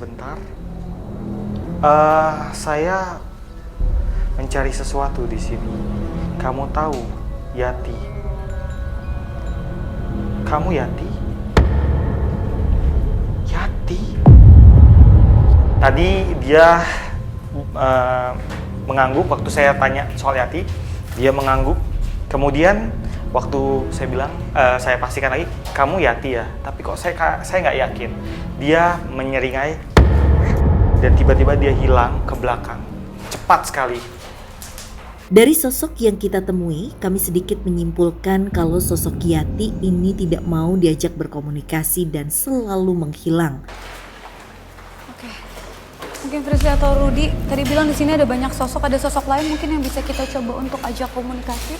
sebentar? Saya mencari sesuatu di sini. Kamu tahu Yati? Kamu Yati? Yati? Tadi dia mengangguk waktu saya tanya soal Yati. Dia mengangguk. Kemudian waktu saya bilang, saya pastikan lagi, kamu Yati ya? Tapi kok saya nggak yakin. Dia menyeringai dan tiba-tiba dia hilang ke belakang. Cepat sekali. Dari sosok yang kita temui, kami sedikit menyimpulkan kalau sosok Yati ini tidak mau diajak berkomunikasi dan selalu menghilang. Oke. Mungkin Frisly atau Rudy tadi bilang di sini ada banyak sosok, ada sosok lain mungkin yang bisa kita coba untuk ajak komunikasi.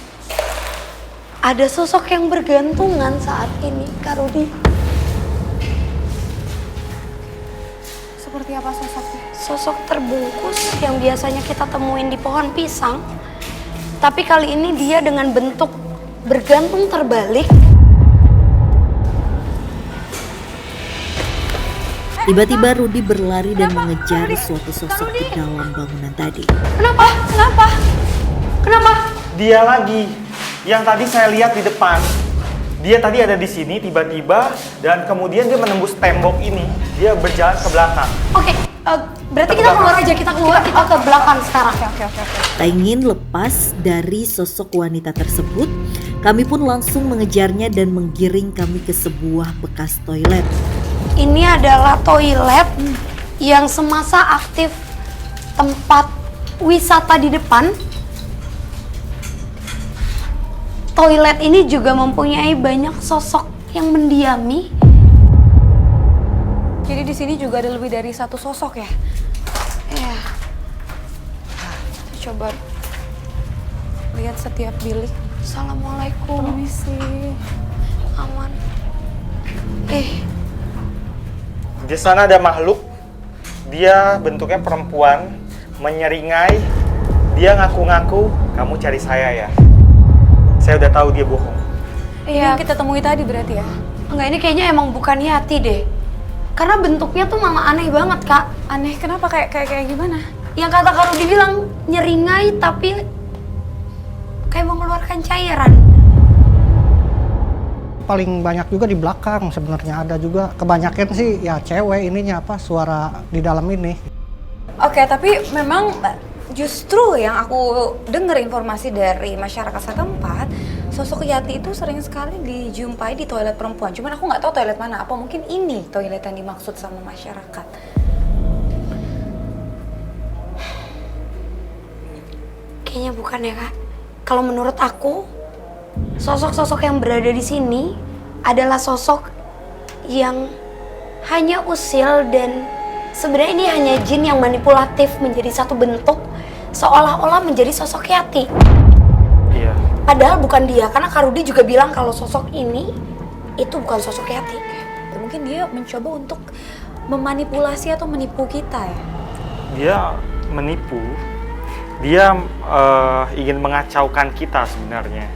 Ada sosok yang bergantungan saat ini, Kak Rudy. Seperti apa sosoknya? Sosok terbungkus yang biasanya kita temuin di pohon pisang. Tapi kali ini dia dengan bentuk bergantung terbalik. Tiba-tiba Rudy berlari dan mengejar suatu sosok di dalam bangunan tadi. Kenapa? Kenapa? Kenapa? Dia lagi. Yang tadi saya lihat di depan. Dia tadi ada di sini tiba-tiba dan kemudian dia menembus tembok ini. Dia berjalan ke belakang. Oke, berarti kita keluar aja, kita ke belakang sekarang. Oke. Tak ingin lepas dari sosok wanita tersebut, kami pun langsung mengejarnya dan menggiring kami ke sebuah bekas toilet. Ini adalah toilet yang semasa aktif tempat wisata di depan. Toilet ini juga mempunyai banyak sosok yang mendiami. Jadi di sini juga ada lebih dari satu sosok ya? Ya, Saya coba lihat setiap bilik. Assalamualaikum. Permisi. Aman. Di sana ada makhluk. Dia bentuknya perempuan, menyeringai. Dia ngaku-ngaku, kamu cari saya ya. Saya udah tahu dia bohong. Iya. Yang kita temui tadi berarti ya? Enggak, ini kayaknya emang bukan Yati deh. Karena bentuknya tuh malah aneh banget, Kak. Aneh, kenapa? Kayak gimana? Yang kata Kak Rudy bilang nyeringai tapi kayak mengeluarkan cairan. Paling banyak juga di belakang sebenarnya, ada juga. Kebanyakan sih ya cewek ininya suara di dalam ini. Oke, tapi memang justru yang aku dengar informasi dari masyarakat setempat, sosok Yati itu sering sekali dijumpai di toilet perempuan. Cuman aku nggak tahu toilet mana. Apa mungkin ini toilet yang dimaksud sama masyarakat? Kayaknya bukan ya, Kak. Kalau menurut aku, sosok-sosok yang berada di sini adalah sosok yang hanya usil dan sebenarnya ini hanya jin yang manipulatif menjadi satu bentuk seolah-olah menjadi sosok Yati. Iya. Padahal bukan dia, karena Kak Rudy juga bilang kalau sosok ini itu bukan sosok Yati. Mungkin dia mencoba untuk memanipulasi atau menipu kita ya? Dia menipu. Dia ingin mengacaukan kita sebenarnya.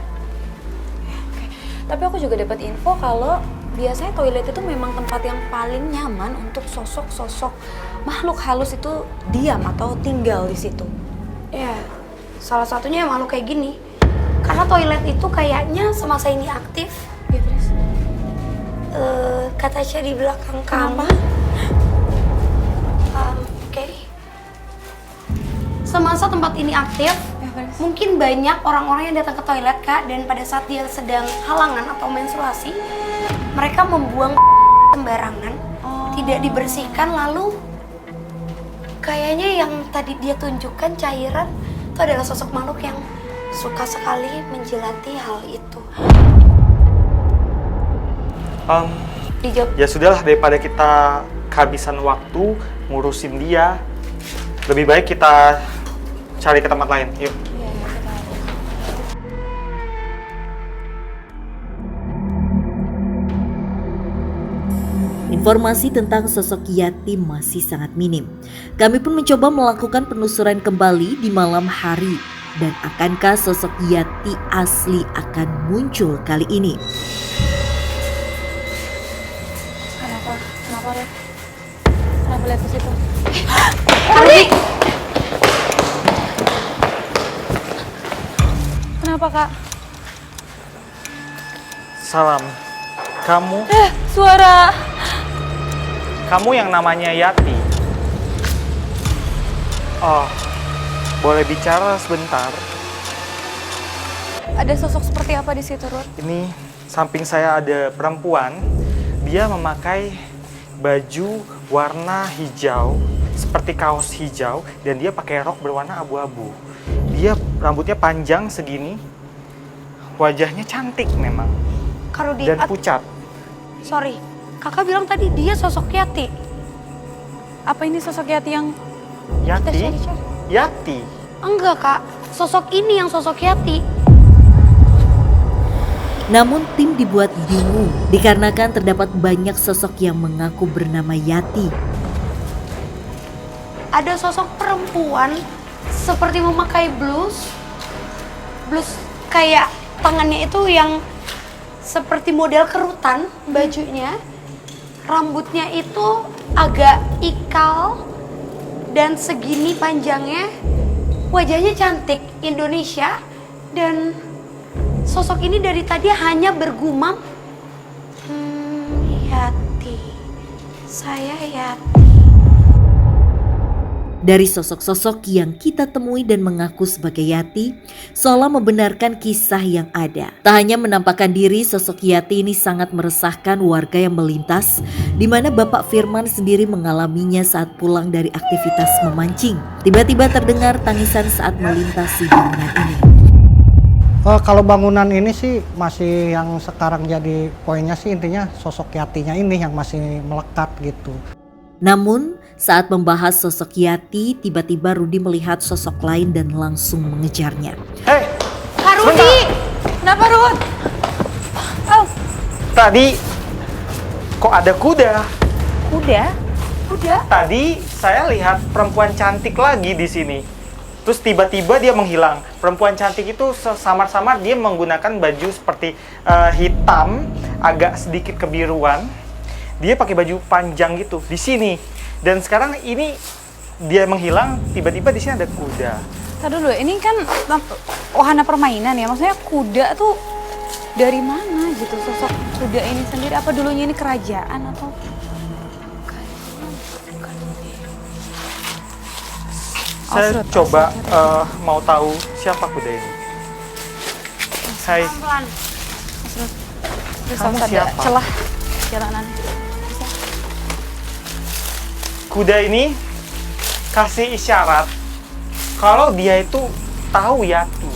Tapi aku juga dapat info kalau biasanya toilet itu memang tempat yang paling nyaman untuk sosok-sosok makhluk halus itu diam atau tinggal di situ. Ya, salah satunya yang makhluk kayak gini. Karena toilet itu kayaknya semasa ini aktif. Ya, terus? Kata Tasya di belakang kamu. Kenapa? Oke. Semasa tempat ini aktif, Ya, terus? mungkin banyak orang-orang yang datang ke toilet, Kak, dan pada saat dia sedang halangan atau menstruasi, mereka membuang sembarangan, tidak dibersihkan, lalu kayaknya yang tadi dia tunjukkan cairan itu adalah sosok makhluk yang suka sekali menjilati hal itu. Dijawab. Ya sudahlah, daripada kita kehabisan waktu ngurusin dia, lebih baik kita cari ke tempat lain. Yuk. Informasi tentang sosok Yati masih sangat minim. Kami pun mencoba melakukan penelusuran kembali di malam hari. Dan akankah sosok Yati asli akan muncul kali ini? Kenapa, Ren? Kenapa lihat ke situ. Ardi! Kenapa, Kak? Salam. Suara. Kamu yang namanya Yati. Oh, boleh bicara sebentar? Ada sosok seperti apa di situ, Ruth? Ini samping saya ada perempuan. Dia memakai baju warna hijau, seperti kaos hijau, dan dia pakai rok berwarna abu-abu. Dia rambutnya panjang segini, wajahnya cantik memang, Kak Rudi, dan pucat. sorry, kakak bilang tadi dia sosok Yati. Apa ini sosok Yati yang Yati? cari-cari? Yati? Enggak kak, sosok ini yang sosok Yati. Namun tim dibuat bingung dikarenakan terdapat banyak sosok yang mengaku bernama Yati. Ada sosok perempuan seperti memakai blus kayak tangannya itu yang seperti model kerutan bajunya, rambutnya itu agak ikal dan segini panjangnya, wajahnya cantik Indonesia, dan sosok ini dari tadi hanya bergumam, Yati, saya Yati. Dari sosok-sosok yang kita temui dan mengaku sebagai Yati, seolah membenarkan kisah yang ada. Tak hanya menampakkan diri, sosok Yati ini sangat meresahkan warga yang melintas, di mana Bapak Firman sendiri mengalaminya saat pulang dari aktivitas memancing. Tiba-tiba terdengar tangisan saat melintasi bangunan ini. Kalau bangunan ini sih masih yang sekarang jadi poinnya sih intinya sosok Yatinya ini yang masih melekat gitu. Namun, saat membahas sosok Yati, tiba-tiba Rudi melihat sosok lain dan langsung mengejarnya. Hei, Kak Rudi! Kenapa, Ruth? Oh, tadi kok ada kuda? kuda? Udah. Tadi saya lihat perempuan cantik lagi di sini. Terus tiba-tiba dia menghilang. Perempuan cantik itu samar-samar dia menggunakan baju seperti hitam, agak sedikit kebiruan. Dia pakai baju panjang gitu di sini. Dan sekarang ini dia menghilang, tiba-tiba di sini ada kuda. Tadi dulu, ini kan wahana permainan ya. Maksudnya kuda tuh dari mana gitu sosok kuda ini sendiri? Apa dulunya ini kerajaan atau? Saya coba mau tahu siapa kuda ini. Hai, Pelan-pelan. Terus Kamu ada siapa? celah jalanan. kuda ini kasih isyarat kalau dia itu tahu Yati.